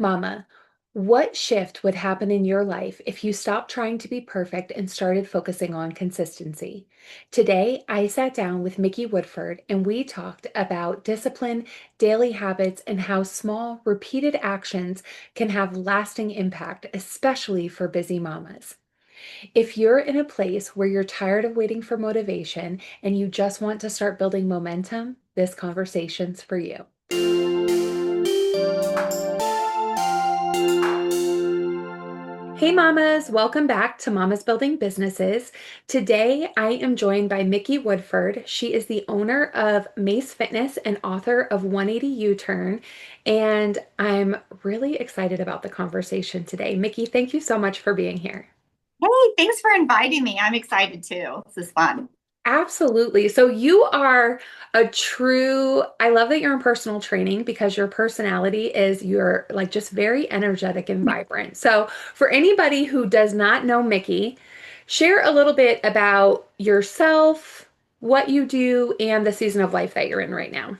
Mama, what shift would happen in your life if you stopped trying to be perfect and started focusing on consistency? Today, I sat down with Micki Woodford and we talked about discipline, daily habits, and how small, repeated actions can have lasting impact, especially for busy mamas. If you're in a place where you're tired of waiting for motivation and you just want to start building momentum, this conversation's for you. Hey mamas, welcome back to Mamas Building Businesses. Today I am joined by Micki Woodford. She is the owner of MASE Fitness and author of 180 U-Turn, and I'm really excited about the conversation today. Micki, thank you so much for being here. Hey, thanks for inviting me. I'm excited too. This is fun. Absolutely. So you are a true, I love that you're in personal training because your personality is you're like just very energetic and vibrant. So for anybody who does not know Micki, share a little bit about yourself, what you do, and the season of life that you're in right now.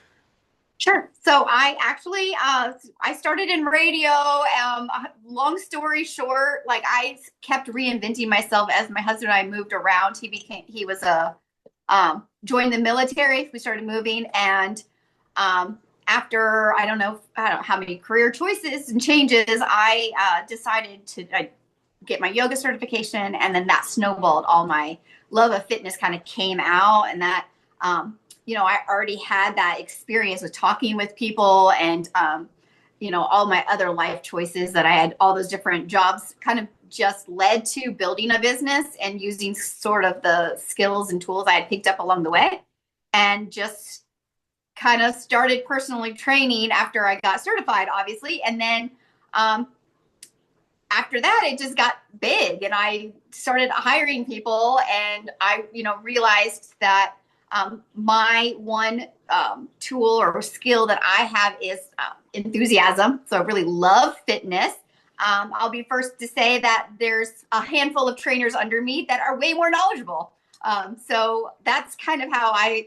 Sure. So I actually I started in radio. Long story short, like I kept reinventing myself as my husband and I moved around. He was a joined the military. We started moving, and after I don't know how many career choices and changes, I decided to get my yoga certification, and then that snowballed. All my love of fitness kind of came out, and that I already had that experience with talking with people, and all my other life choices that I had, all those different jobs kind of just led to building a business and using sort of the skills and tools I had picked up along the way, and just kind of started personally training after I got certified, obviously. And then after that, it just got big, and I started hiring people, and I, realized that my one tool or skill that I have is enthusiasm. So I really love fitness. I'll be first to say that there's a handful of trainers under me that are way more knowledgeable. So that's kind of how I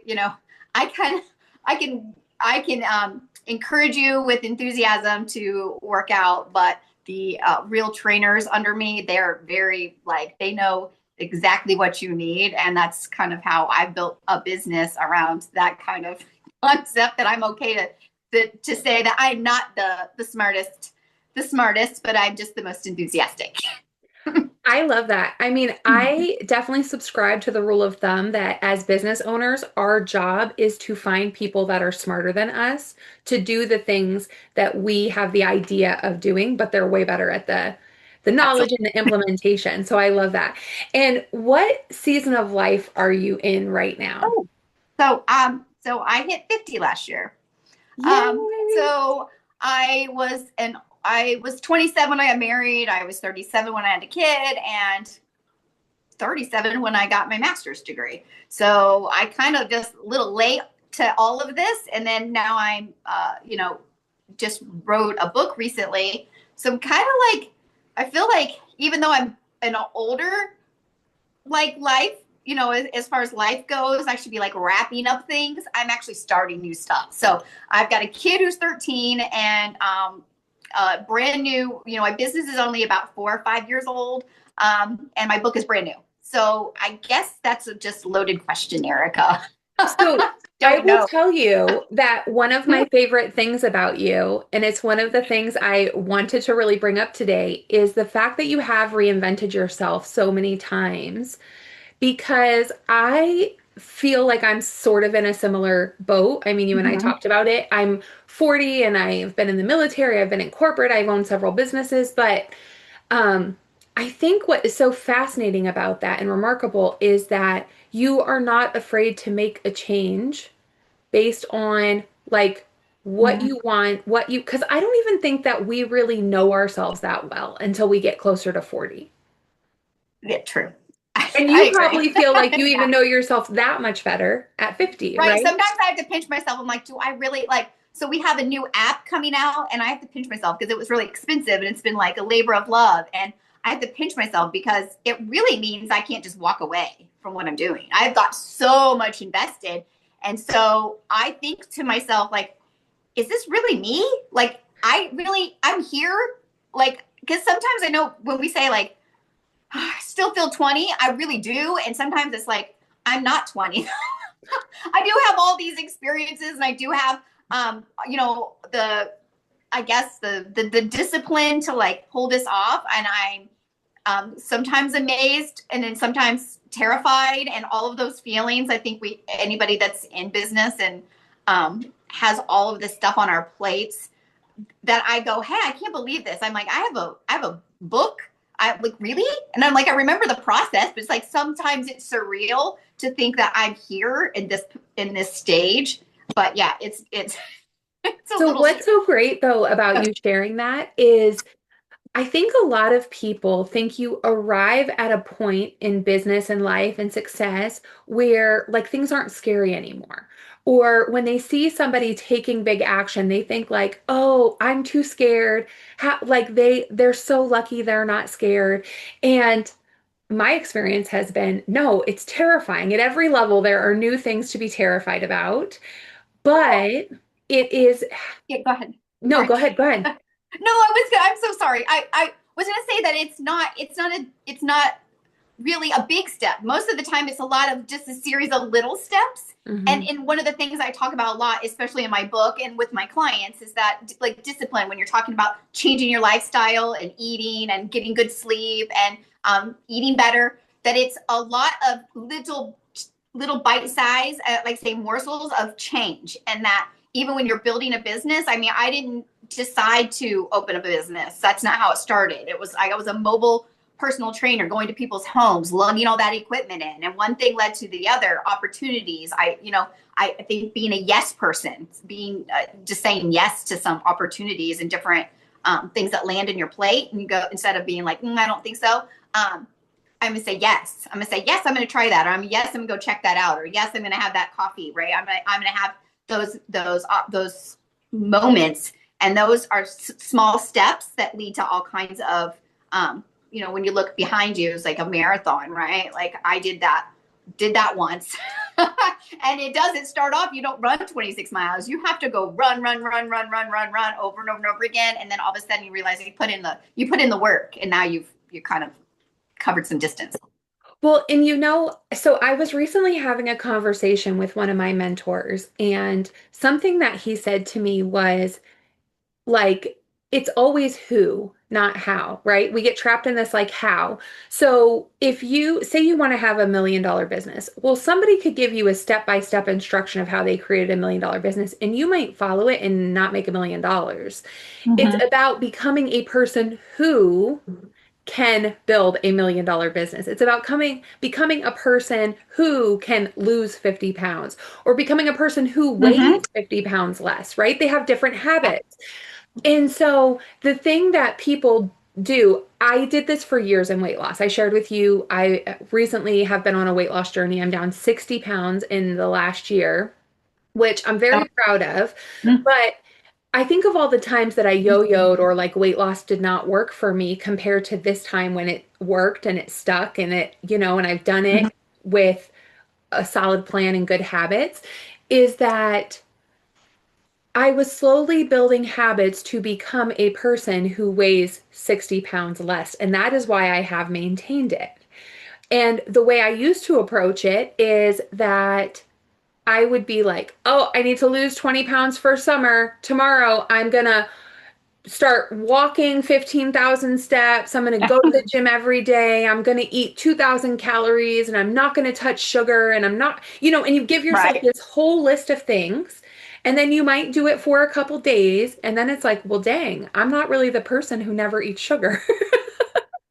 kind of, I can encourage you with enthusiasm to work out, but the real trainers under me, they're very they know exactly what you need. And that's kind of how I built a business around that kind of concept, that I'm okay to say that I'm not the smartest, but I'm just the most enthusiastic. I love that. I mean, I definitely subscribe to the rule of thumb that as business owners, our job is to find people that are smarter than us to do the things that we have the idea of doing, but they're way better at the knowledge Absolutely. and the implementation. So I love that. And what season of life are you in right now? Oh, so I hit 50 last year. Yay! So I was 27 when I got married. I was 37 when I had a kid, and 37 when I got my master's degree. So I kind of just a little late to all of this. And then now I'm, just wrote a book recently. So I'm kind of I feel like even though I'm an older, life, as far as life goes, I should be wrapping up things. I'm actually starting new stuff. So I've got a kid who's 13, and brand new, my business is only about 4 or 5 years old. And my book is brand new. So I guess that's a just loaded question, Erica. So I Don't will know. tell you that one of my favorite things about you, and it's one of the things I wanted to really bring up today, is the fact that you have reinvented yourself so many times because I feel like I'm sort of in a similar boat. I mean, you and I Mhm. talked about it. I'm 40 and I've been in the military, I've been in corporate, I've owned several businesses, but um, I think what is so fascinating about that and remarkable is that you are not afraid to make a change based on like what Mhm. you want, because I don't even think that we really know ourselves that well until we get closer to 40. Yeah, true. And I you agree. probably feel like you Yeah. even know yourself that much better at 50, Right. right? Sometimes I have to pinch myself. I'm like, do I really so we have a new app coming out, and I have to pinch myself because it was really expensive, and it's been like a labor of love. And I have to pinch myself because it really means I can't just walk away from what I'm doing. I've got so much invested. And so I think to myself, is this really me? I'm here, like, because sometimes I know when we say like, I still feel 20, I really do. And sometimes it's like, I'm not 20. I do have all these experiences and I do have, I guess the discipline to like pull this off. And I'm sometimes amazed and then sometimes terrified and all of those feelings. I think anybody that's in business and has all of this stuff on our plates, that I go, hey, I can't believe this. I'm like, I have a book. I like, really? And I'm like, I remember the process, but it's like sometimes it's surreal to think that I'm here in this stage. But yeah, it's it's a So little what's so great though about you sharing that is I think a lot of people think you arrive at a point in business and life and success where like things aren't scary anymore. Or when they see somebody taking big action, they think like, "Oh, I'm too scared." Like they're so lucky they're not scared. And my experience has been, no, it's terrifying. At every level there are new things to be terrified about, but it is yeah, go ahead. no, Sorry. go ahead, go ahead. No, I'm so sorry. I was gonna say that it's not really a big step. Most of the time, it's a lot of just a series of little steps. And Mhm. one of the things I talk about a lot, especially in my book and with my clients, is that like discipline. When you're talking about changing your lifestyle and eating and getting good sleep and eating better, that it's a lot of little bite size, like say morsels of change, and that even when you're building a business, I mean, I didn't decide to open a business. That's not how it started. I was a mobile personal trainer going to people's homes, lugging all that equipment in. And one thing led to the other opportunities. I think being a yes person, being just saying yes to some opportunities and different things that land in your plate, and you go instead of being like, I don't think so. I'm gonna say yes. I'm gonna say yes. I'm gonna try that. Or yes. I'm gonna go check that out. Or yes, I'm gonna have that coffee. Right. I'm gonna have those moments, and those are small steps that lead to all kinds of when you look behind you, it's like a marathon, right? Like I did that once. And it start off, you don't run 26 miles. You have to go run over and over and over again. And then all of a sudden you realize you put in the work, and now you kind of covered some distance. Well, and so I was recently having a conversation with one of my mentors, and something that he said to me was like, it's always who, not how, right? We get trapped in this like how. So if you say you want to have $1 million business, well, somebody could give you a step-by-step instruction of how they created $1 million business, and you might follow it and not make $1 million. It's Mm-hmm. about becoming a person who can build $1 million business. It's about becoming a person who can lose 50 pounds or becoming a person who Mm-hmm. weighs 50 pounds less, right? They have different habits. And so the thing that people do, I did this for years in weight loss. I shared with you, I recently have been on a weight loss journey. I'm down 60 pounds in the last year, which I'm very proud of. But I think of all the times that I yo-yoed or like weight loss did not work for me compared to this time when it worked and it stuck and and I've done Mm-hmm. it with a solid plan and good habits, is that I was slowly building habits to become a person who weighs 60 pounds less. And that is why I have maintained it. And the way I used to approach it is that I would be like, oh, I need to lose 20 pounds for summer. Tomorrow, I'm going to start walking 15,000 steps. I'm going to go to the gym every day. I'm going to eat 2,000 calories and I'm not going to touch sugar. And I'm not, and you give yourself Right. this whole list of things. And then you might do it for a couple days. And then it's like, well, dang, I'm not really the person who never eats sugar.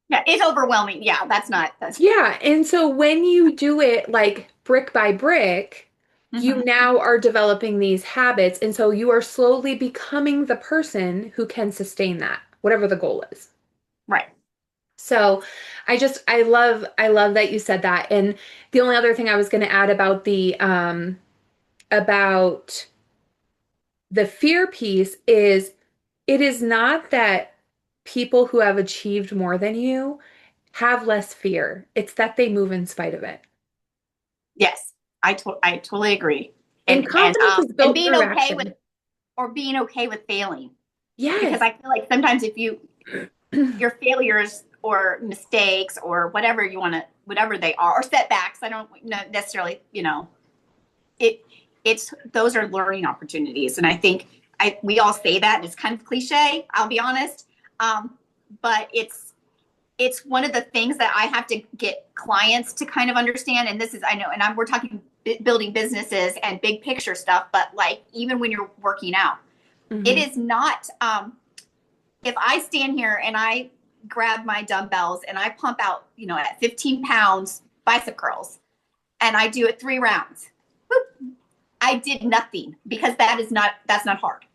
Yeah, it's overwhelming. Yeah, that's. Yeah. And so when you do it like brick by brick, you Mm-hmm. now are developing these habits. And so you are slowly becoming the person who can sustain that, whatever the goal is. Right. So I love that you said that. And the only other thing I was going to add about the fear piece is it is not that people who have achieved more than you have less fear. It's that they move in spite of it. Yes, I totally agree. And And confidence is and built through action. being okay with failing. because Yes. I feel like sometimes if your failures or mistakes or whatever you want to, whatever they are, or setbacks, I don't necessarily, it it's those are learning opportunities, and I think we all say that, and it's kind of cliche. I'll be honest, but it's one of the things that I have to get clients to kind of understand. And this is, I know, and we're talking building businesses and big picture stuff, but like even when you're working out, it Hmm. is not. If I stand here and I grab my dumbbells and I pump out, at 15 pounds bicep curls, and I do it 3 rounds, whoop, I did nothing, because that's not hard.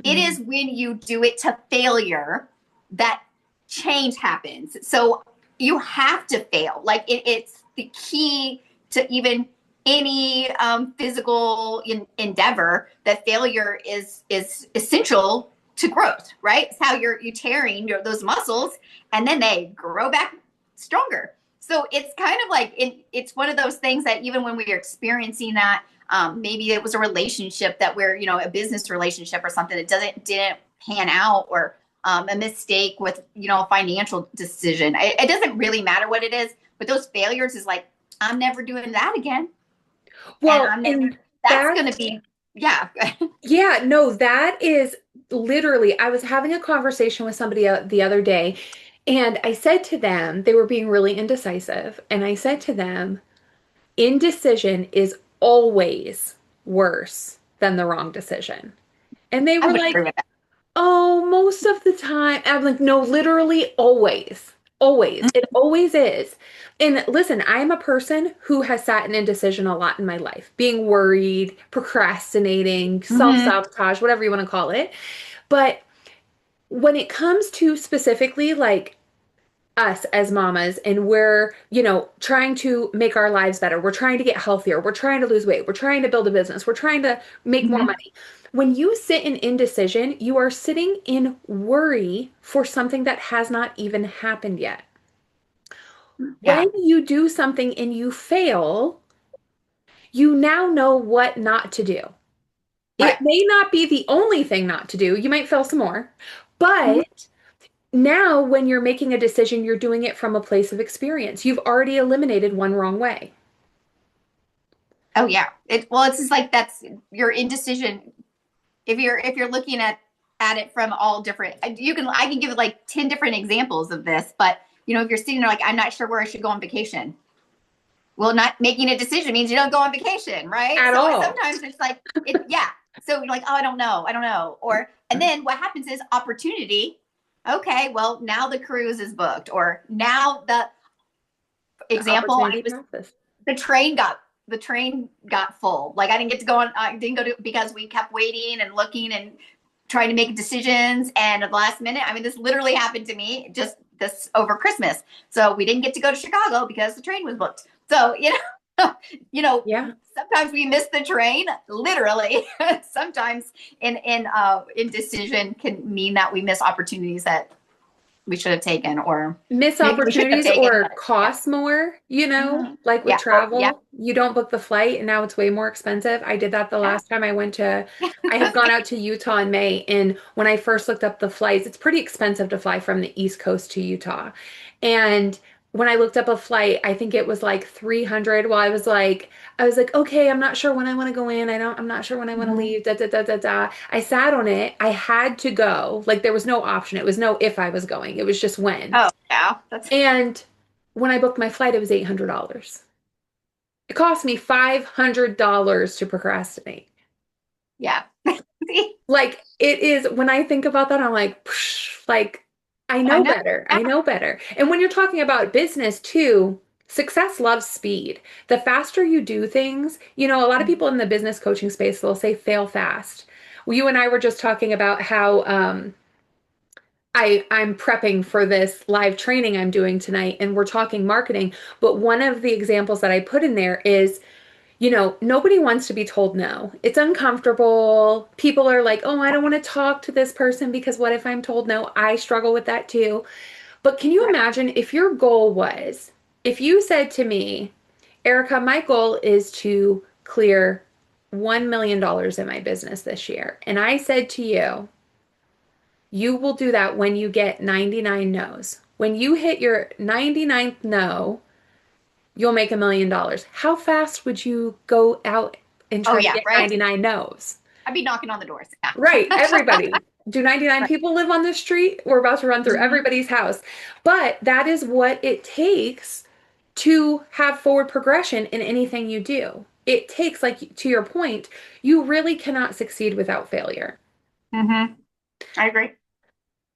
It Hmm. is when you do it to failure that change happens. So you have to fail. Like it's the key to even any physical endeavor. That failure is essential to growth, right? It's how you tearing those muscles, and then they grow back stronger. So it's kind of like it's one of those things that even when we are experiencing that, maybe it was a relationship that we're, a business relationship or something that didn't pan out, or a mistake with, a financial decision. It doesn't really matter what it is, but those failures is like, I'm never doing that again. And Well, I'm never, and that's that, going to be, yeah. yeah, no, that is literally, I was having a conversation with somebody the other day, and I said to them, they were being really indecisive, and I said to them, indecision is always worse than the wrong decision. And they I were would agree like, with that. oh, most of the time. I'm like, no, literally always. Always. It always is. And listen, I am a person who has sat in indecision a lot in my life, being worried, procrastinating, Mm-hmm. self-sabotage, whatever you want to call it. But when it comes to specifically like us as mamas, and we're, trying to make our lives better, we're trying to get healthier, we're trying to lose weight, we're trying to build a business, we're trying to make more Mm-hmm. money. When you sit in indecision, you are sitting in worry for something that has not even happened yet. Yeah. When you do something and you fail, you now know what not to do. Right. It may not be the only thing not to do. You might fail some more, Mm-hmm. but now, when you're making a decision, you're doing it from a place of experience. You've already eliminated one wrong way. Oh yeah. It's just like, that's your indecision. If you're looking at it from all different, I can give like 10 different examples of this, but if you're sitting there like, I'm not sure where I should go on vacation. Well, not making a decision means you don't go on vacation, right? At So all. sometimes it's like yeah. So you're like, oh, I don't know. Or and then what happens is opportunity. Okay, well now the cruise is booked, or now the The example I opportunity was passes. the train got full. Like I didn't get to go on. I didn't go to, because we kept waiting and looking and trying to make decisions. And at the last minute, I mean, this literally happened to me just this over Christmas. So we didn't get to go to Chicago because the train was booked. So you know, Yeah. sometimes we miss the train, literally. Sometimes in indecision can mean that we miss opportunities that we should have taken, or Miss maybe we shouldn't have opportunities taken. or But yeah. cost more, Mm-hmm. like with Yeah. Oh, yeah. travel. You don't book the flight and now it's way more expensive. I did that the Yeah. last time I had gone out to Utah in May. And when I first looked up the flights, it's pretty expensive to fly from the East Coast to Utah. And when I looked up a flight, I think it was like 300. Well, I was like, okay, I'm not sure when I want to go in. I'm not sure when I want to Mhm. leave. Da, da, da, da, da. I sat on it. I had to go. Like there was no option. It was no if I was going. It was just when. Oh, yeah. That's And when I booked my flight, it was $800. It cost me $500 to procrastinate. yeah. See, Like it is, when I think about that, I'm like, psh, like I I know know. better. Yeah. I know better. And when you're talking about business too, success loves speed. The faster you do things, a lot of people in the business coaching space, they'll say fail fast. Well, you and I were just talking about how I'm prepping for this live training I'm doing tonight, and we're talking marketing. But one of the examples that I put in there is, nobody wants to be told no. It's uncomfortable. People are like, oh, I don't want to talk to this person because what if I'm told no? I struggle with that too. But can you Right. imagine if your goal was, if you said to me, Erica, my goal is to clear $1 million in my business this year. And I said to you, You will do that when you get 99 no's. When you hit your 99th no, you'll make $1 million. How fast would you go out and Oh try to yeah, get right. 99 no's? I'd be knocking on the doors. Right, Yeah. everybody. Do 99 Right. people live on this street? We're about to run through Mhm. everybody's house. But that is what it takes to have forward progression in anything you do. It takes, like to your point, you really cannot succeed without failure. Mhm. I agree.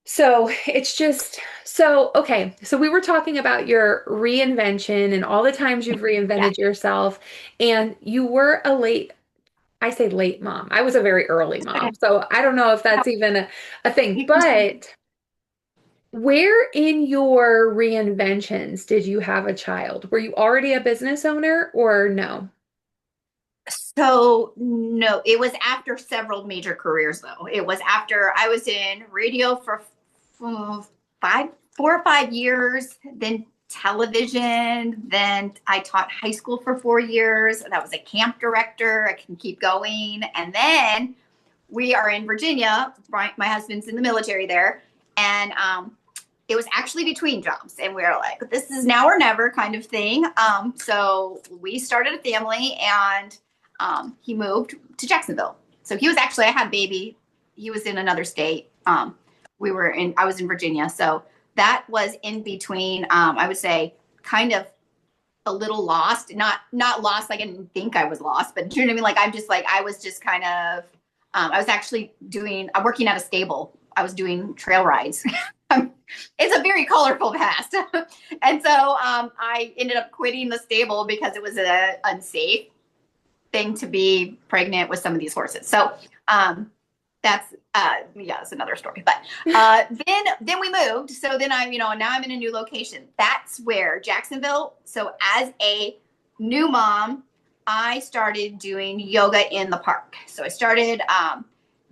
So it's just so okay. So we were talking about your reinvention and all the times you've Yeah. reinvented yourself, and you were a late, I say late mom. I was a very early Okay. mom. So I don't know if that's even a thing, but where in your reinventions did you have a child? Were you already a business owner or no? So no, it was after several major careers though. It was after I was in radio for five, 4 or 5 years, then television, then I taught high school for 4 years. That was a camp director. I can keep going. And then we are in Virginia. My husband's in the military there. And it was actually between jobs. And we were like, this is now or never kind of thing. So we started a family and he moved to Jacksonville. So he was actually, I had a baby. He was in another state. I was in Virginia. So that was in between, I would say kind of a little lost, not lost. Like I didn't think I was lost, but do you know what I mean? Like, I'm just like, I was just kind of, I was actually I'm working at a stable. I was doing trail rides. It's a very colorful past. And so I ended up quitting the stable because it was an unsafe thing to be pregnant with some of these horses. So that's yeah, that's another story. But then we moved. So then now I'm in a new location. That's where Jacksonville. So as a new mom, I started doing yoga in the park. So I started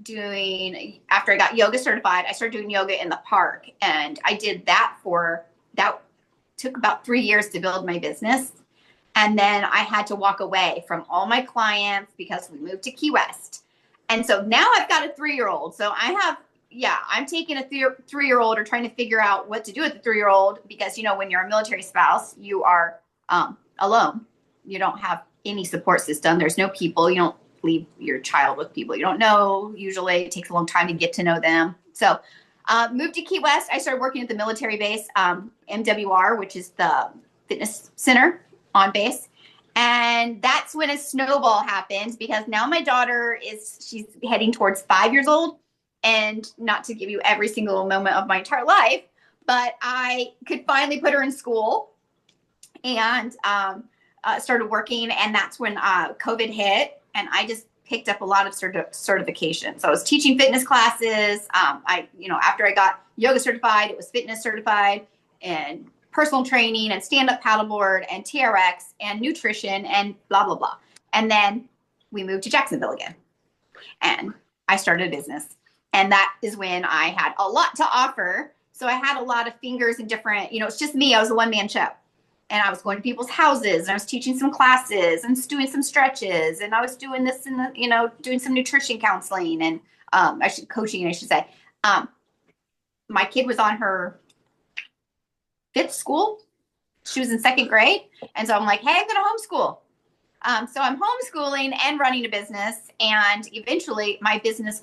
doing after I got yoga certified. I started doing yoga in the park, and I did that took about 3 years to build my business. And then I had to walk away from all my clients because we moved to Key West. And so now I've got a 3-year-old. So I'm taking a 3-year-old or trying to figure out what to do with the 3-year-old because, when you're a military spouse, you are alone. You don't have any support system. There's no people. You don't leave your child with people you don't know. Usually it takes a long time to get to know them. So moved to Key West. I started working at the military base, MWR, which is the fitness center on base. And that's when a snowball happened because now my daughter she's heading towards 5 years old. And not to give you every single moment of my entire life, but I could finally put her in school and started working. And that's when COVID hit. And I just picked up a lot of certifications. So I was teaching fitness classes. After I got yoga certified, it was fitness certified and personal training and stand-up paddleboard and TRX and nutrition and blah, blah, blah. And then we moved to Jacksonville again. And I started a business. And that is when I had a lot to offer. So I had a lot of fingers in different, it's just me. I was a one-man show. And I was going to people's houses and I was teaching some classes and doing some stretches. And I was doing this and, doing some nutrition counseling and coaching, I should say. My kid was on her 5th school. She was in 2nd grade. And so I'm like, hey, I'm going to homeschool. So I'm homeschooling and running a business. And eventually my business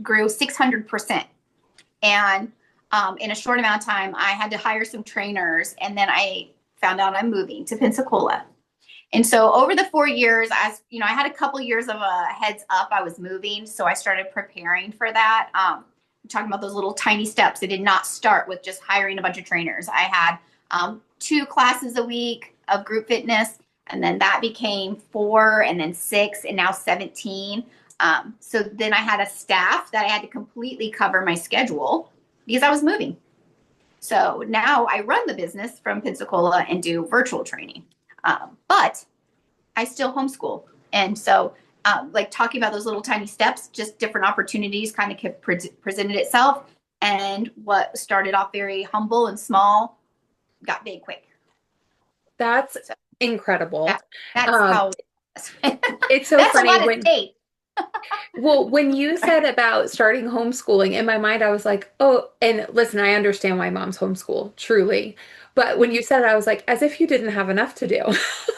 grew 600%. And in a short amount of time, I had to hire some trainers. And then I found out I'm moving to Pensacola. And so over the 4 years, I had a couple years of a heads up. I was moving. So I started preparing for that. Talking about those little tiny steps. I did not start with just hiring a bunch of trainers. I had 2 classes a week of group fitness, and then that became 4 and then 6 and now 17. So then I had a staff that I had to completely cover my schedule because I was moving. So now I run the business from Pensacola and do virtual training. But I still homeschool. And so like talking about those little tiny steps, just different opportunities kind of presented itself. And what started off very humble and small got big quick. That's So incredible. that's Um, how it's so that's a funny lot of when state. Well, when you said about starting homeschooling, in my mind, I was like, oh, and listen, I understand why moms homeschool, truly. But when you said it, I was like, as if you didn't have enough to do.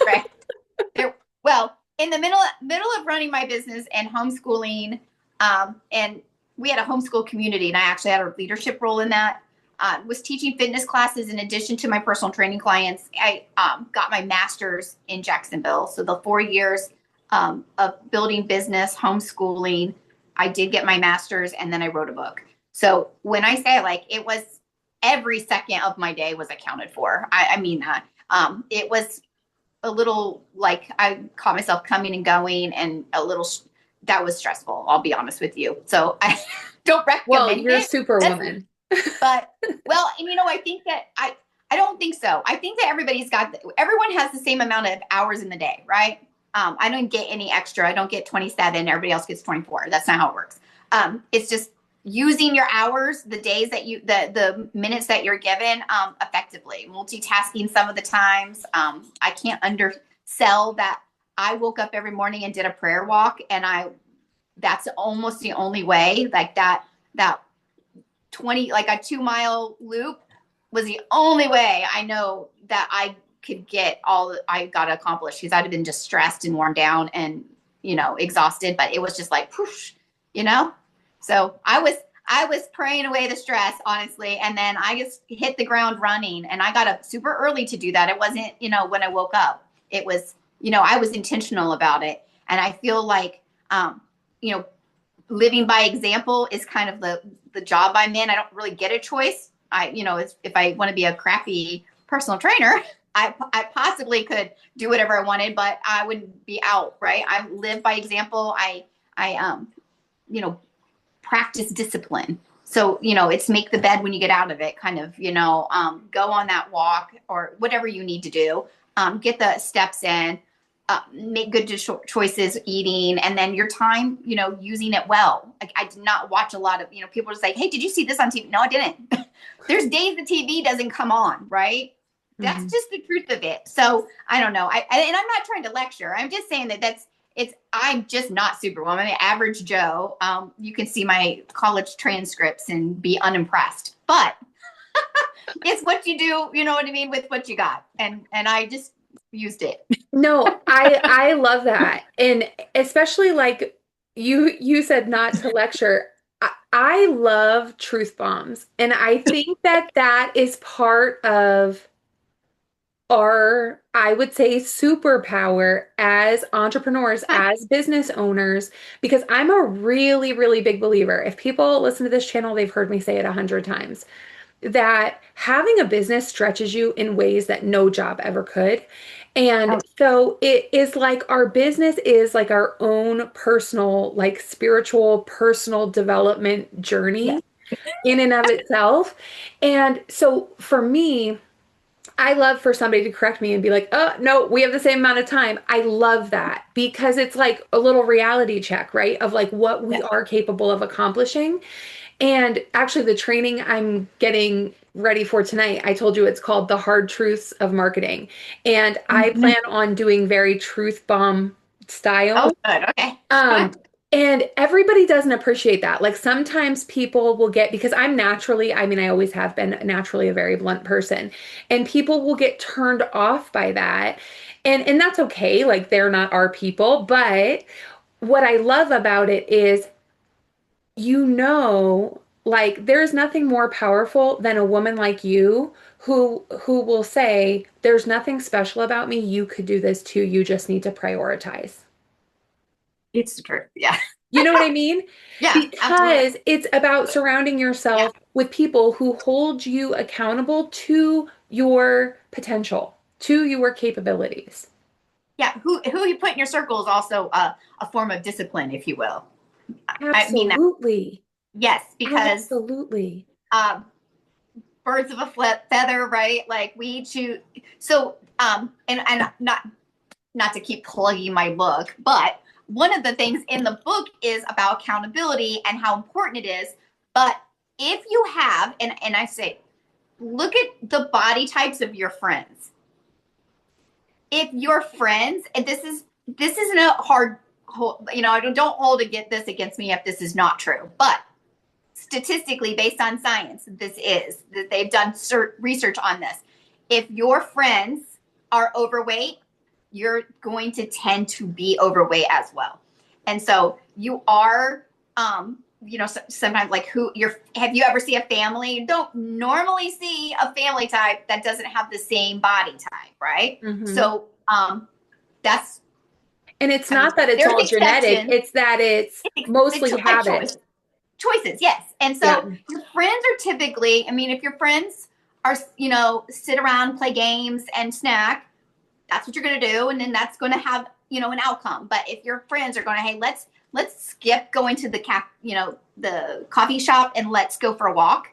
Right. There, well, in the middle of running my business and homeschooling, and we had a homeschool community, and I actually had a leadership role in that. Was teaching fitness classes in addition to my personal training clients. I got my master's in Jacksonville, so the 4 years of building business, homeschooling. I did get my master's, and then I wrote a book. So when I say like it was every second of my day was accounted for, I mean that. It was a little like I caught myself coming and going and a little that was stressful. I'll be honest with you. So I don't Well, recommend you're it. That's, superwoman. but well, and I think that I don't think so. I think that everyone has the same amount of hours in the day, right? I don't get any extra. I don't get 27. Everybody else gets 24. That's not how it works. It's just using your hours, the days that the minutes that you're given, effectively. Multitasking some of the times. I can't undersell that. I woke up every morning and did a prayer walk, and that's almost the only way. Like that 20, like a 2 mile loop was the only way I know that I could get all I got to accomplish, because I'd have been just stressed and worn down and, exhausted, but it was just like, poof, you know? So I was praying away the stress, honestly. And then I just hit the ground running, and I got up super early to do that. It wasn't, when I woke up, it was, I was intentional about it. And I feel like, you know, living by example is kind of the job I'm in. I don't really get a choice. If I want to be a crappy personal trainer, I possibly could do whatever I wanted, but I wouldn't be out, right? I live by example. I practice discipline. So, it's make the bed when you get out of it, kind of, go on that walk or whatever you need to do, get the steps in, make good choices eating, and then your time, using it well. Like, I did not watch a lot of, people just like, hey, did you see this on TV? No, I didn't. There's days the TV doesn't come on, right? That's Mhm. just the truth of it. So I don't know. And I'm not trying to lecture. I'm just saying I'm just not Superwoman. I'm an average Joe. You can see my college transcripts and be unimpressed, but it's what you do, you know what I mean, with what you got. And I just used it. No, I love that. And especially like you said not to lecture. I love truth bombs. And I think that that is part of our, I would say, superpower as entrepreneurs, as business owners, because I'm a really, really big believer. If people listen to this channel, they've heard me say it 100 times, that having a business stretches you in ways that no job ever could. And Oh, so it is like our business is like our own personal, like spiritual, personal development yeah. journey in and of itself. And so for me, I love for somebody to correct me and be like, oh, no, we have the same amount of time. I love that because it's like a little reality check, right? Of like what we Yeah. are capable of accomplishing. And actually, the training I'm getting ready for tonight, I told you it's called The Hard Truths of Marketing. And I Mhm. plan on doing very truth bomb style. Oh, good. Okay. Um, and everybody doesn't appreciate that. Like sometimes people will get, because I'm naturally, I mean, I always have been naturally a very blunt person, and people will get turned off by that. And that's okay. Like they're not our people. But what I love about it is, like there's nothing more powerful than a woman like you who will say, there's nothing special about me. You could do this too. You just need to prioritize. It's the truth. Yeah. You know what I mean? Yeah, absolutely. Because it's about surrounding Yeah. yourself with people who hold you accountable to your potential, to your capabilities. Yeah. Who you put in your circle is also a form of discipline, if you will. I mean that. Absolutely. Yes, because Absolutely. um, birds of a feather, right? Like we choose. So, and not to keep plugging my book, but one of the things in the book is about accountability and how important it is. But if you have, and I say, look at the body types of your friends. If your friends, and this isn't a hold, don't hold this against me if this is not true. But statistically, based on science, that they've done research on this. If your friends are overweight, you're going to tend to be overweight as well. And so you are, sometimes like have you ever see a family? You don't normally see a family type that doesn't have the same body type, right? Mm-hmm. So that's, and it's not that it's all genetic, it's that it's mostly habits. Choices, yes. And so your friends are typically, if your friends are, sit around, play games and snack, that's what you're going to do. And then that's going to have, an outcome. But if your friends are going to, hey, let's skip going to the coffee shop and let's go for a walk.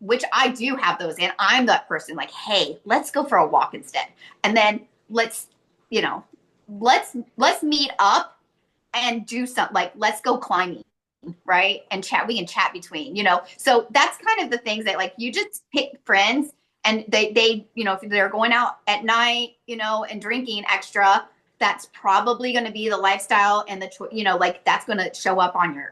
Which I do have those in. I'm that person like, hey, let's go for a walk instead. And then let's meet up and do something like, let's go climbing. Right. And we can chat between, so that's kind of the things that like, you just pick friends and they, if they're going out at night, and drinking extra, that's probably going to be the lifestyle and like that's going to show up on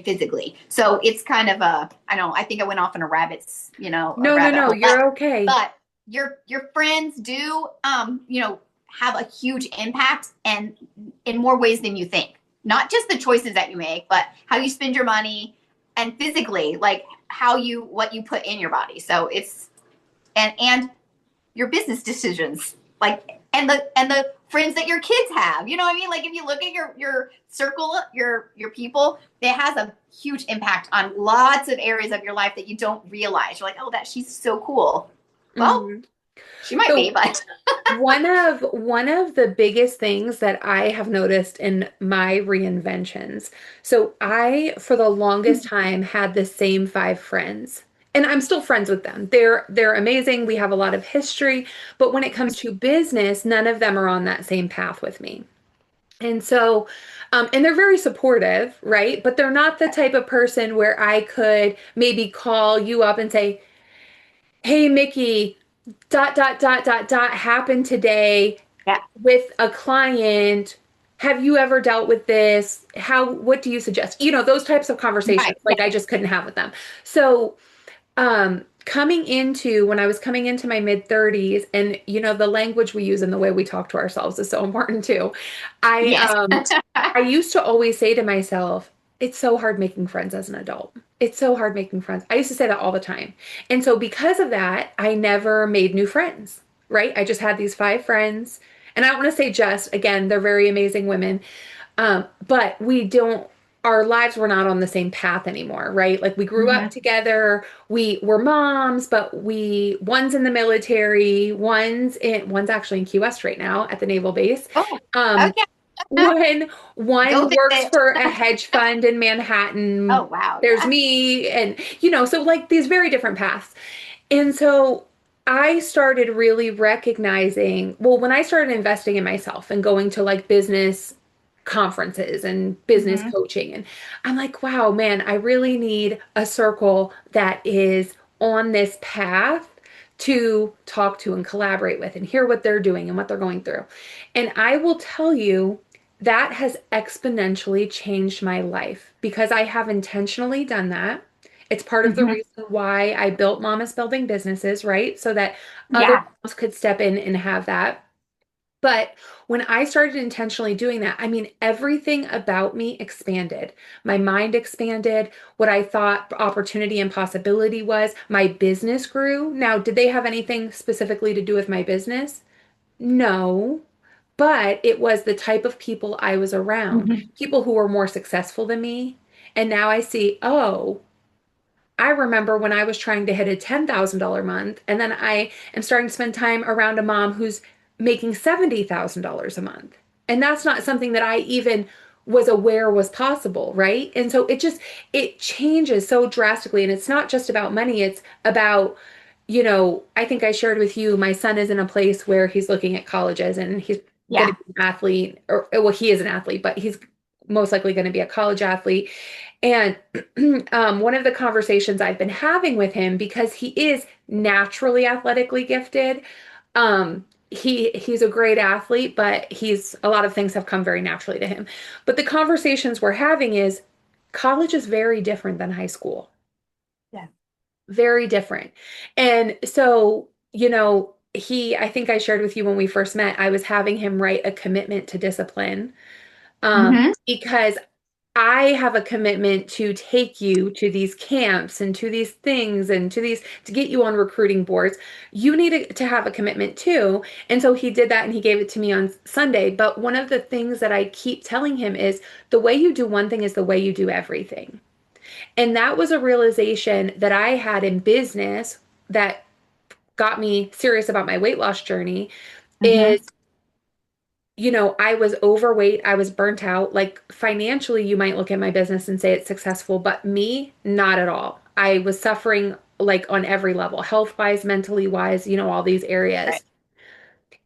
physically. So it's kind of I think I went off on a rabbit's, No, hole, you're okay. But your friends do, have a huge impact and in more ways than you think. Not just the choices that you make, but how you spend your money and physically, like what you put in your body. So it's, and your business decisions, like, and the friends that your kids have, you know what I mean? Like if you look at your circle, your people, it has a huge impact on lots of areas of your life that you don't realize. You're like, oh, she's so cool. Well, she might be, but one of the biggest things that I have noticed in my reinventions. So I, for the longest time, had the same 5 friends. And I'm still friends with them. They're amazing. We have a lot of history, but when it comes to business, none of them are on that same path with me. And so, and they're very supportive, right? But they're not the type of person where I could maybe call you up and say, hey, Micki, happened today with a client. Have you ever dealt with this? What do you suggest? Those types of conversations, like I just couldn't have with them. So, when I was coming into my mid 30s, and the language we use and the way we talk to ourselves is so important too. I used to always say to myself, it's so hard making friends as an adult. It's so hard making friends. I used to say that all the time. And so because of that, I never made new friends, right? I just had these 5 friends. And I don't want to say just, again, they're very amazing women. But our lives were not on the same path anymore, right? Like we grew up together. We were moms, but one's in the military, one's actually in Key West right now at the naval base. Oh, okay. One works for a hedge fund in Manhattan. Oh, wow. There's me and, so like these very different paths. And so I started really recognizing, when I started investing in myself and going to like business conferences and business coaching, and I'm like, wow, man, I really need a circle that is on this path to talk to and collaborate with and hear what they're doing and what they're going through. And I will tell you, that has exponentially changed my life because I have intentionally done that. It's part of the reason why I built Mama's Building Businesses, right? So that other moms could step in and have that. But when I started intentionally doing that, everything about me expanded. My mind expanded. What I thought opportunity and possibility was, my business grew. Now, did they have anything specifically to do with my business? No. But it was the type of people I was around, people who were more successful than me. And now I see, oh, I remember when I was trying to hit a $10,000 month, and then I am starting to spend time around a mom who's making $70,000 a month. And that's not something that I even was aware was possible, right? And so it changes so drastically. And it's not just about money, it's about, I think I shared with you, my son is in a place where he's looking at colleges and he's going to be an athlete, or well, he is an athlete, but he's most likely going to be a college athlete. And one of the conversations I've been having with him, because he is naturally athletically gifted, he's a great athlete, but he's a lot of things have come very naturally to him. But the conversations we're having is college is very different than high school. Yeah. Very different. And so, I think I shared with you when we first met, I was having him write a commitment to discipline, Mm-hmm. because I have a commitment to take you to these camps and to these things and to get you on recruiting boards. You need to have a commitment too. And so he did that and he gave it to me on Sunday. But one of the things that I keep telling him is the way you do one thing is the way you do everything. And that was a realization that I had in business that got me serious about my weight loss journey Mm-hmm. is, I was overweight, I was burnt out. Like financially, you might look at my business and say it's successful, but me, not at all. I was suffering like on every level, health-wise, mentally wise, all these Right. areas.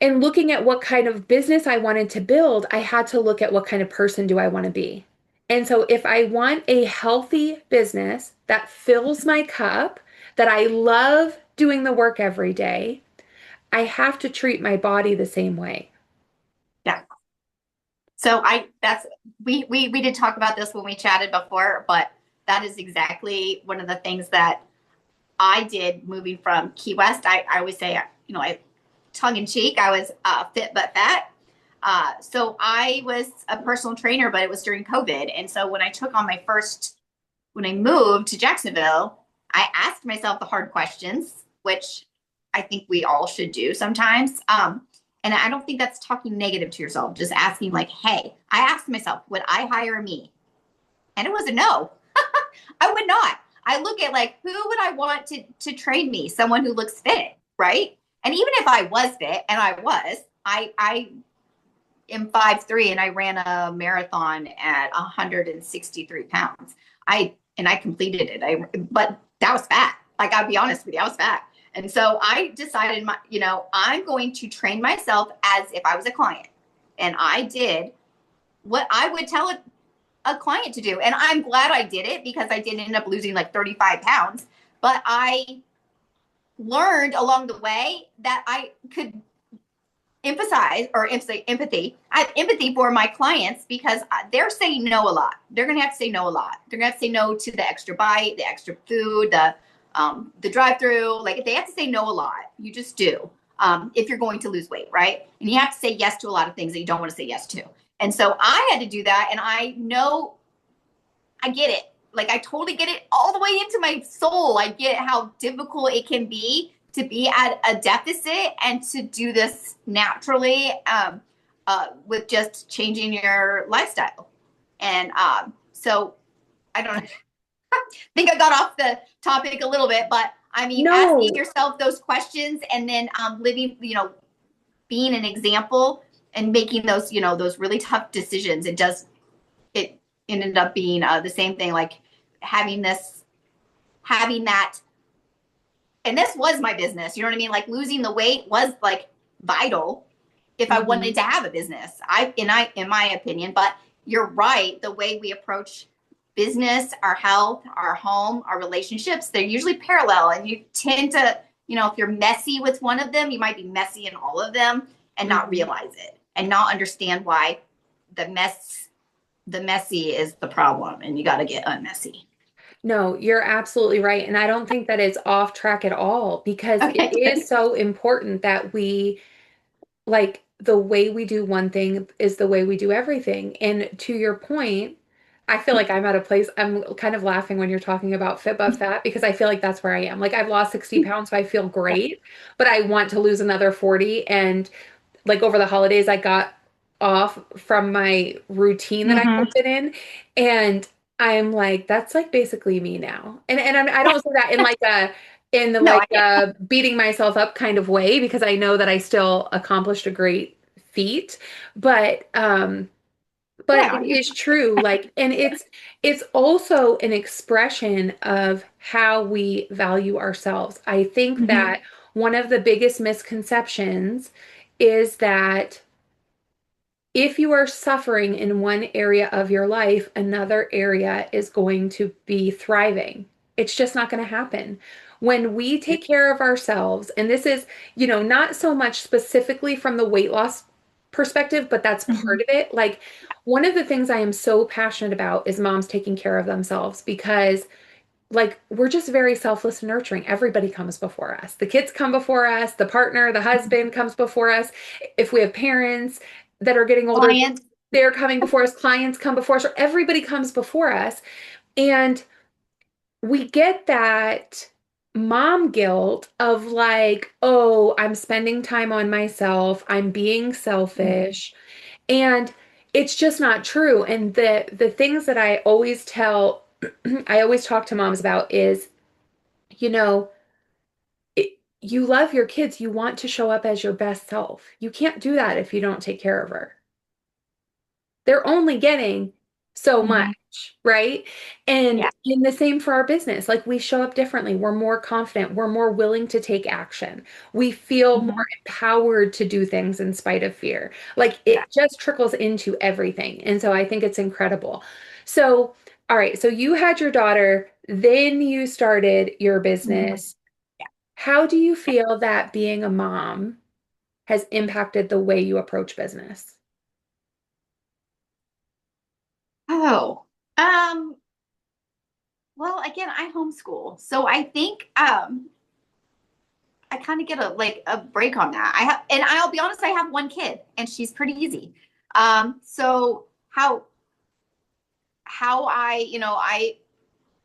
And looking at what kind of business I wanted to build, I had to look at what kind of person do I want to be. And so if I want a healthy business that fills my cup, that I love doing the work every day, I have to treat my body the same way. Yeah. So we did talk about this when we chatted before, but that is exactly one of the things that I did moving from Key West. I always say, I tongue in cheek, I was fit but fat. So I was a personal trainer, but it was during COVID. And so when I moved to Jacksonville, I asked myself the hard questions, which I think we all should do sometimes. And I don't think that's talking negative to yourself, just asking, like, hey, I asked myself, would I hire me? And it was a no. I would not. I look at, like, who would I want to train me? Someone who looks fit, right? And even if I was fit, and I am 5'3" and I ran a marathon at 163 pounds. I completed it. But that was fat. Like, I'll be honest with you, I was fat. And so I decided, I'm going to train myself as if I was a client. And I did what I would tell a client to do. And I'm glad I did it, because I did end up losing like 35 pounds. But I learned along the way that I could emphasize or empathy. I have empathy for my clients, because they're saying no a lot. They're going to have to say no a lot. They're going to have to say no to the extra bite, the extra food, the drive-through. Like, they have to say no a lot. You just do. If you're going to lose weight, right? And you have to say yes to a lot of things that you don't want to say yes to. And so I had to do that, and I know I get it. Like, I totally get it all the way into my soul. I get how difficult it can be to be at a deficit and to do this naturally, with just changing your lifestyle. And so I don't think I got off the topic a little bit, but I mean, asking No, yourself those questions, and then living, being an example and making those really tough decisions. It ended up being the same thing, like having that. And this was my business. You know what I mean? Like, losing the weight was like vital if I wanted mhm. to have a business. In my opinion, but you're right. The way we approach business, our health, our home, our relationships, they're usually parallel. And you tend to, if you're messy with one of them, you might be messy in all of them and not Mhm. realize it and not understand why the messy is the problem, and you got to get unmessy. No, you're absolutely right. And I don't think that it's off track at all because it Okay, is good. so important that like, the way we do one thing is the way we do everything. And to your point, I feel like I'm at a place, I'm kind of laughing when you're talking about fit but fat because I feel like that's where I am. Like, I've lost 60 pounds, so I feel great, but I want to lose another 40. And like over the holidays, I got off from my routine that I Mm-hmm. had been in. And I'm like, that's like basically me now. And I don't say that in like in the No, like I get. beating myself up kind of way because I know that I still accomplished a great feat. But but Yeah, it is true, like, and it's also an expression of how we value ourselves. I think mm-hmm. that one of the biggest misconceptions is that if you are suffering in one area of your life, another area is going to be thriving. It's just not going to happen. When we take care of ourselves, and this is, not so much specifically from the weight loss perspective, but that's part Mhm. of it. Like, one of the things I am so passionate about is moms taking care of themselves because like we're just very selfless and nurturing. Everybody comes before us. The kids come before us, the partner, the husband comes before us. If we have parents that are getting older, Clients. they're coming before us, clients come before us, or everybody comes before us. And we get that mom guilt of like, oh, I'm spending time on myself, I'm being selfish. And it's just not true. And the things that I always tell, I always talk to moms about is, you know, you love your kids, you want to show up as your best self. You can't do that if you don't take care of her. They're only getting so Mhm. much, right? And Yeah. in the same for our business, like we show up differently. We're more confident. We're more willing to take action. We feel more Mhm. empowered to do things in spite of fear. Like Yeah. it just trickles into everything. And so I think it's incredible. So, all right, so you had your daughter, then you started your Mhm. business. How do you feel that being a mom has impacted the way you approach business? Oh, well, again, I homeschool, so I think I kind of get a break on that. I have, and I'll be honest, I have one kid, and she's pretty easy. So how I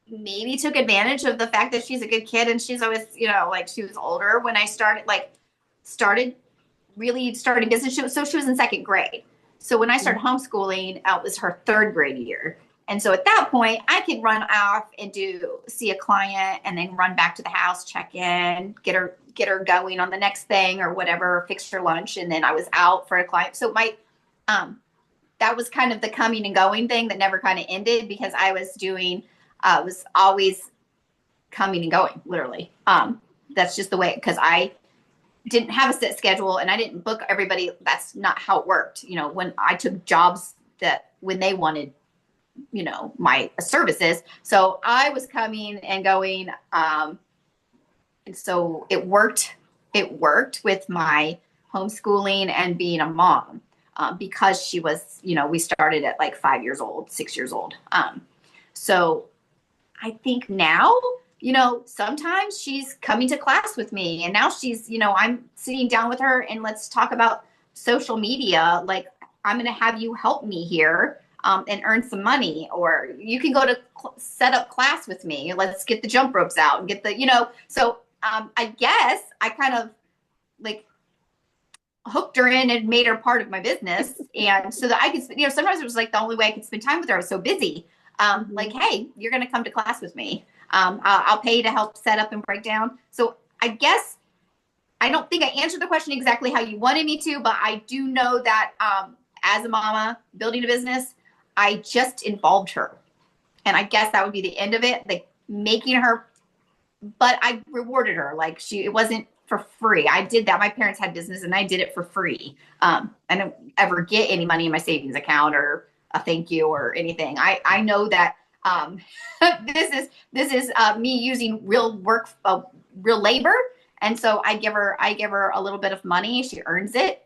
maybe took advantage of the fact that she's a good kid, and she's always like she was older when I started really starting business. So she was in second grade. So when I started homeschooling, it was her third grade year. And so at that point, I could run off and see a client and then run back to the house, check in, get her going on the next thing or whatever, fix her lunch, and then I was out for a client. So my that was kind of the coming and going thing that never kind of ended because I was always coming and going, literally. That's just the way because I didn't have a set schedule and I didn't book everybody. That's not how it worked. When I took jobs that when they wanted, my services. So I was coming and going. And so it worked. It worked with my homeschooling and being a mom because she was, we started at like 5 years old, 6 years old. So I think now, sometimes she's coming to class with me and now she's, I'm sitting down with her and let's talk about social media. Like, I'm going to have you help me here and earn some money, or you can go to set up class with me. Let's get the jump ropes out and get so I guess I kind of like hooked her in and made her part of my business. And so that I could, sometimes it was like the only way I could spend time with her. I was so busy. Like, Mhm. hey, you're going to come to class with me. I'll pay you to help set up and break down. So I guess I don't think I answered the question exactly how you wanted me to, but I do know that as a mama building a business, I just involved her. And I guess that would be the end of it, like making her, but I rewarded her. Like it wasn't for free. I did that. My parents had business and I did it for free. I don't ever get any money in my savings account or a thank you or anything. I know that this is me using real work, real labor. And so I give her a little bit of money. She earns it.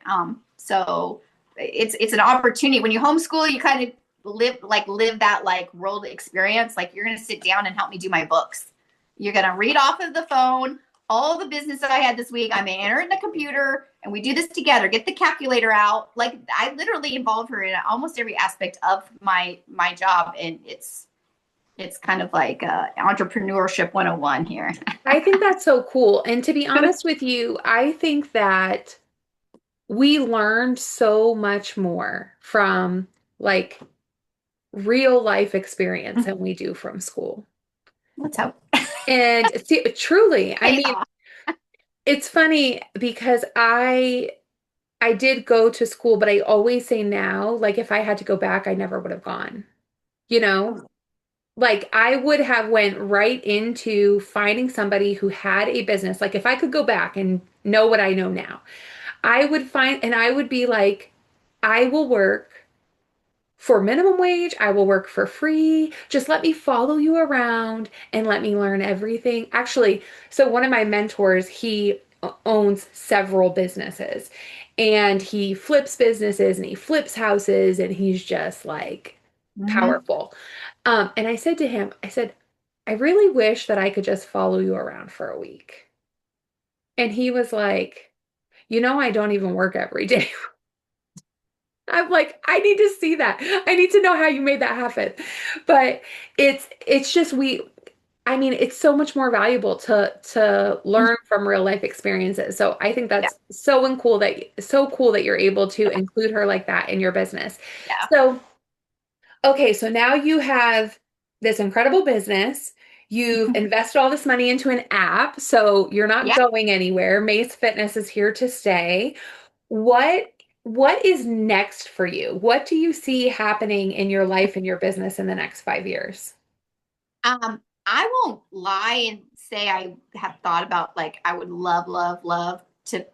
So it's an opportunity when you homeschool, you kind of live that like world experience. Like you're going to sit down and help me do my books. You're going to read off of the phone all the business that I had this week. I'm going to enter it in the computer and we do this together. Get the calculator out. Like I literally involve her in almost every aspect of my job. And it's kind of like entrepreneurship 101 here. I think that's so cool. And to be honest with you, I think that we learned so much more from like real life experience than we do from school. Let's hope. And see, truly, I Pays mean, off. it's funny because I did go to school, but I always say now, like if I had to go back, I never would have gone. You know? Like I would have went right into finding somebody who had a business. Like if I could go back and know what I know now, I would find and I would be like, I will work for minimum wage. I will work for free. Just let me follow you around and let me learn everything. Actually, so one of my mentors, he owns several businesses and he flips businesses and he flips houses and he's just like Hmm. powerful. And I said to him, I said, I really wish that I could just follow you around for a week. And he was like, I don't even work every day. I'm like, I need to see that. I need to know how you made that happen. But it's just I mean, it's so much more valuable to learn from real life experiences. So I think Yeah. that's so cool that you're able to include her like that in your business. Yeah. So, okay, so now you have this incredible business. You've invested all this money into an app, so you're not Yeah. going anywhere. MASE Fitness is here to stay. What what is next for you? What do you see happening in your life and your business in the next 5 years? I won't lie and say I have thought about like I would love, love, love to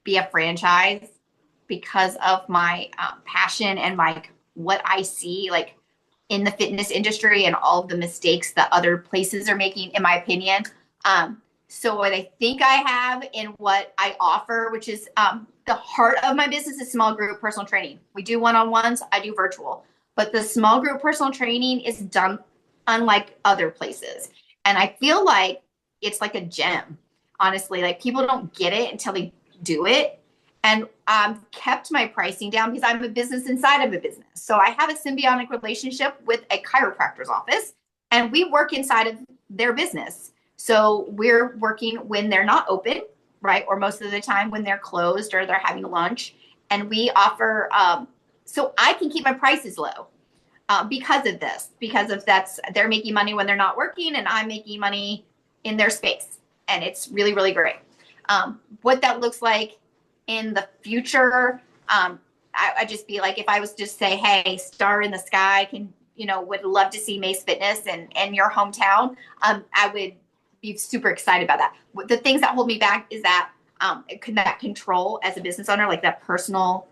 be a franchise because of my passion and my what I see like in the fitness industry and all of the mistakes that other places are making, in my opinion. So what I think I have in what I offer, which is the heart of my business, is small group personal training. We do one-on-ones. I do virtual, but the small group personal training is done unlike other places, and I feel like it's like a gem. Honestly, like people don't get it until they do it, and kept my pricing down because I'm a business inside of a business. So I have a symbiotic relationship with a chiropractor's office, and we work inside of their business. So we're working when they're not open, right? Or most of the time when they're closed or they're having lunch. And we offer, so I can keep my prices low because of this, because of that's, they're making money when they're not working and I'm making money in their space. And it's really, really great. What that looks like in the future, I just be like, if I was just say, hey, star in the sky, would love to see MASE Fitness in your hometown, I would be super excited about that. The things that hold me back is that that control as a business owner, like that personal.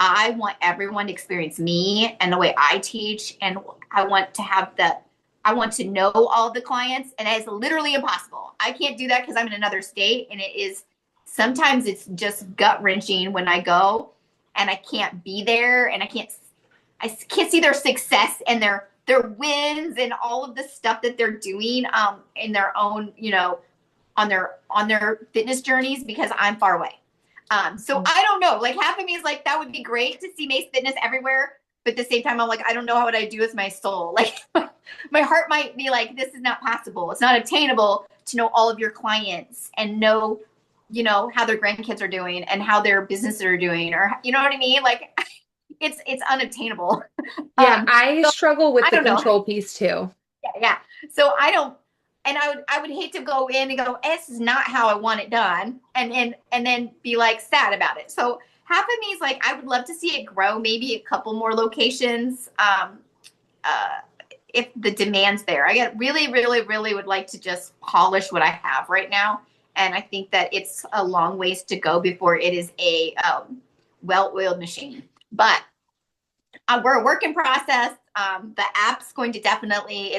I want everyone to experience me and the way I teach, and I want to have I want to know all the clients, and it's literally impossible. I can't do that because I'm in another state, and sometimes it's just gut wrenching when I go and I can't be there, and I can't see their success and their wins and all of the stuff that they're doing in their own, on their fitness journeys because I'm far away. So I don't know. Like half of me is like, that would be great to see MASE Fitness everywhere. But at the same time, I'm like, I don't know how would I do with my soul. Like my heart might be like, this is not possible. It's not attainable to know all of your clients and know, how their grandkids are doing and how their businesses are doing, or you know what I mean? Like it's unobtainable. Yeah, I So struggle with I the don't know. control piece too. Yeah, yeah. So I don't, and I would hate to go in and go, this is not how I want it done, and then be like sad about it. So half of me is like, I would love to see it grow, maybe a couple more locations, uh, if the demand's there. I get really, really, really would like to just polish what I have right now, and I think that it's a long ways to go before it is a well-oiled machine. But we're a work in process. The app's going to definitely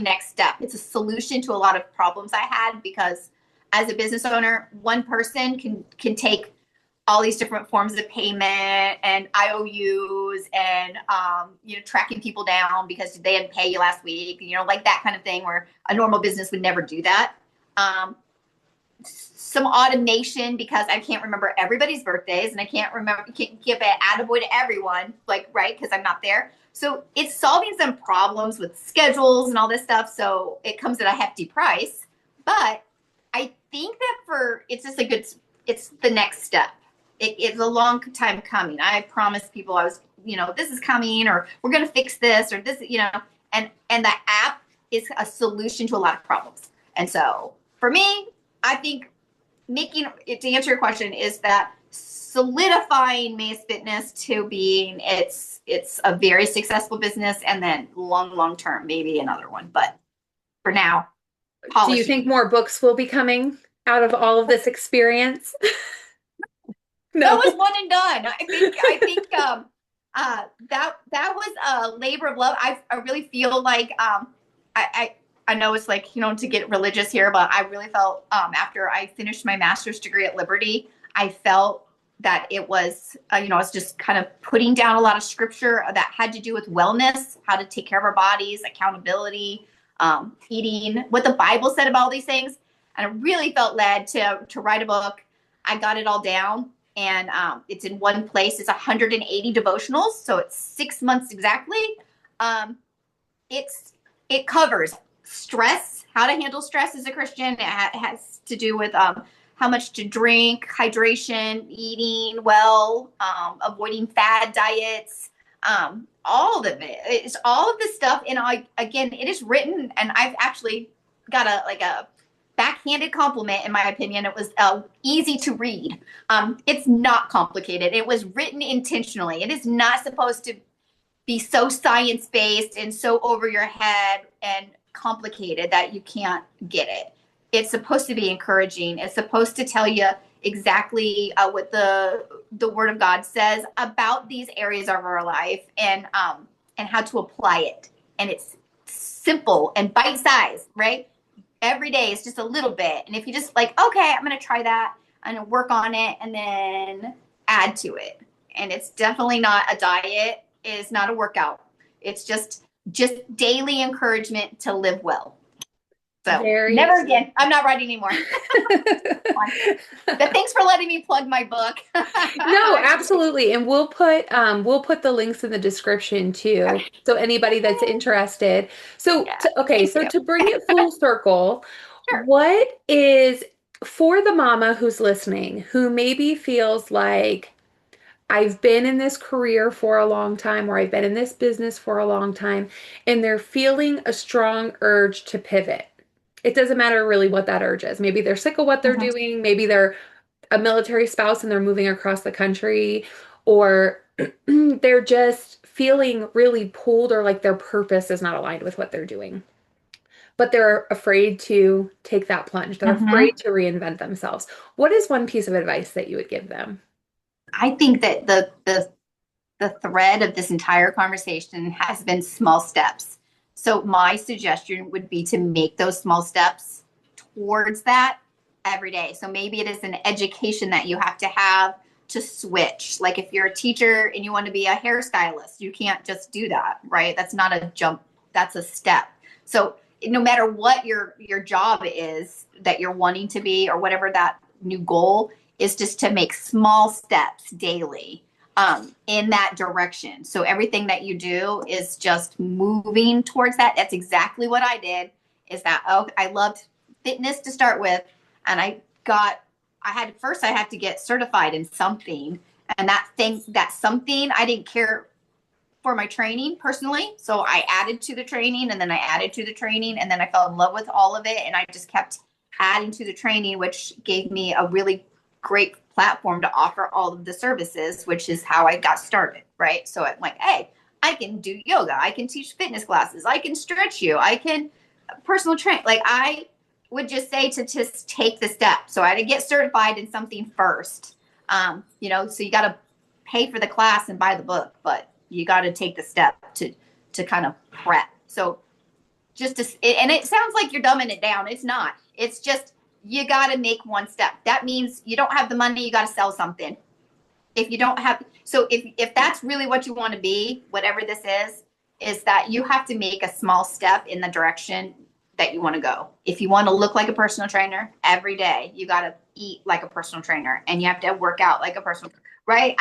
next step. It's a solution to a lot of problems I had because as a business owner, one person can take all these different forms of payment and IOUs and tracking people down because they didn't pay you last week, like that kind of thing where a normal business would never do that. Some automation because I can't remember everybody's birthdays and I can't give an attaboy to everyone, like, right, because I'm not there. So it's solving some problems with schedules and all this stuff. So it comes at a hefty price. But I think that it's the next step. It's a long time coming. I promised people this is coming, or we're going to fix this, or this, and the app is a solution to a lot of problems. And so for me, I think making it, to answer your question, is that solidifying MASE Fitness to being it's a very successful business, and then long term maybe another one, but for now Do you think polishing. more books will be coming out of all of this experience? That No. was one and done. I think That was a labor of love. I really feel like I know it's like, to get religious here, but I really felt after I finished my master's degree at Liberty, I felt that it was I was just kind of putting down a lot of scripture that had to do with wellness, how to take care of our bodies, accountability, eating, what the Bible said about all these things. And I really felt led to write a book. I got it all down, and it's in one place. It's 180 devotionals, so it's 6 months exactly. Um, it covers stress, how to handle stress as a Christian. It has to do with how much to drink, hydration, eating well, avoiding fad diets, all of it. It's all of this stuff. And again, it is written, and I've actually got a backhanded compliment, in my opinion. It was easy to read. It's not complicated. It was written intentionally. It is not supposed to be so science-based and so over your head and complicated that you can't get it. It's supposed to be encouraging. It's supposed to tell you exactly what the Word of God says about these areas of our life, and how to apply it. And it's simple and bite-sized, right? Every day is just a little bit. And if you just like, okay, I'm going to try that and work on it and then add to it. And it's definitely not a diet. It is not a workout. It's just daily encouragement to live well. So Very. never again. I'm not writing anymore. But thanks for letting me plug my book. No, absolutely. And we'll put the links in the description too. So anybody that's interested. So Yeah, okay, thank so you. to bring it full circle, Sure. what is for the mama who's listening, who maybe feels like I've been in this career for a long time, or I've been in this business for a long time, and they're feeling a strong urge to pivot. It doesn't matter really what that urge is. Maybe they're sick of what they're Mhm. doing. Maybe they're a military spouse and they're moving across the country, or they're just feeling really pulled, or like their purpose is not aligned with what they're doing. But they're afraid to take that plunge. They're afraid Mhm. to reinvent themselves. What is one piece of advice that you would give them? I think that the thread of this entire conversation has been small steps. So my suggestion would be to make those small steps towards that every day. So maybe it is an education that you have to have to switch. Like if you're a teacher and you want to be a hairstylist, you can't just do that, right? That's not a jump, that's a step. So no matter what your job is that you're wanting to be, or whatever that new goal is, just to make small steps daily in that direction. So everything that you do is just moving towards that. That's exactly what I did. Is that, oh, I loved fitness to start with, and I had to get certified in something, and that something, I didn't care for my training personally. So I added to the training, and then I added to the training, and then I fell in love with all of it, and I just kept adding to the training, which gave me a really great platform to offer all of the services, which is how I got started, right? So I'm like, hey, I can do yoga, I can teach fitness classes, I can stretch you, I can personal train. Like I would just say to just take the step. So I had to get certified in something first. So you got to pay for the class and buy the book, but you got to take the step to kind of prep. So and it sounds like you're dumbing it down. It's not. It's just you got to make one step. That means you don't have the money, you got to sell something. If you don't have, so if that's really what you want to be, whatever this is that you have to make a small step in the direction that you want to go. If you want to look like a personal trainer every day, you got to eat like a personal trainer, and you have to work out like a personal, right?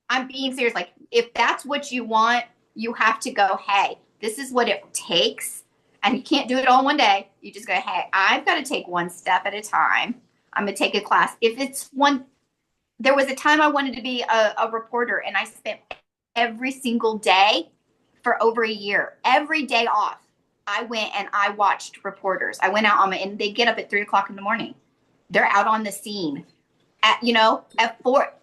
I'm being serious. Like if that's what you want, you have to go, hey, this is what it takes. And you can't do it all in one day. You just go, hey, I've got to take one step at a time. I'm going to take a class. If it's one, there was a time I wanted to be a reporter, and I spent every single day for over a year, every day off. I went and I watched reporters. I went out and they get up at 3:00 in the morning. They're out on the scene at 4.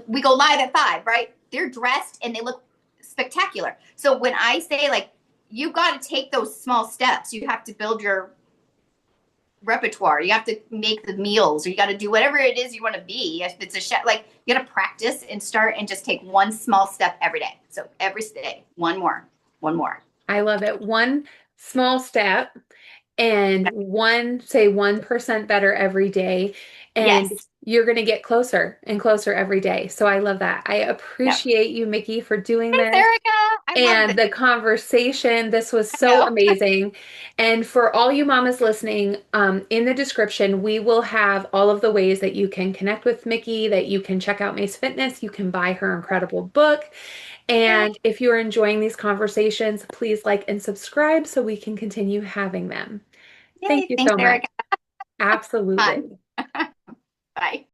We go live at 5, right? They're dressed and they look spectacular. So when I say like, you got to take those small steps, you have to build repertoire. You have to make the meals, or you got to do whatever it is you want to be. If it's a chef, like you got to practice and start and just take one small step every day. So every day, one more. I love it. One small step and say 1% better every day. And Yes. you're going to get closer and closer every day. So I love that. I Yep. appreciate you, Micki, for doing Thanks, this. Erica. I love And this. the conversation. This was I so know. amazing. And for all you mamas listening, in the description, we will have all of the ways that you can connect with Micki, that you can check out MASE Fitness, you can buy her incredible book. Yay. And if you're enjoying these conversations, please like and subscribe so we can continue having them. Thank Yay. you Thanks, so much. Erica. Fun. Absolutely. Bye.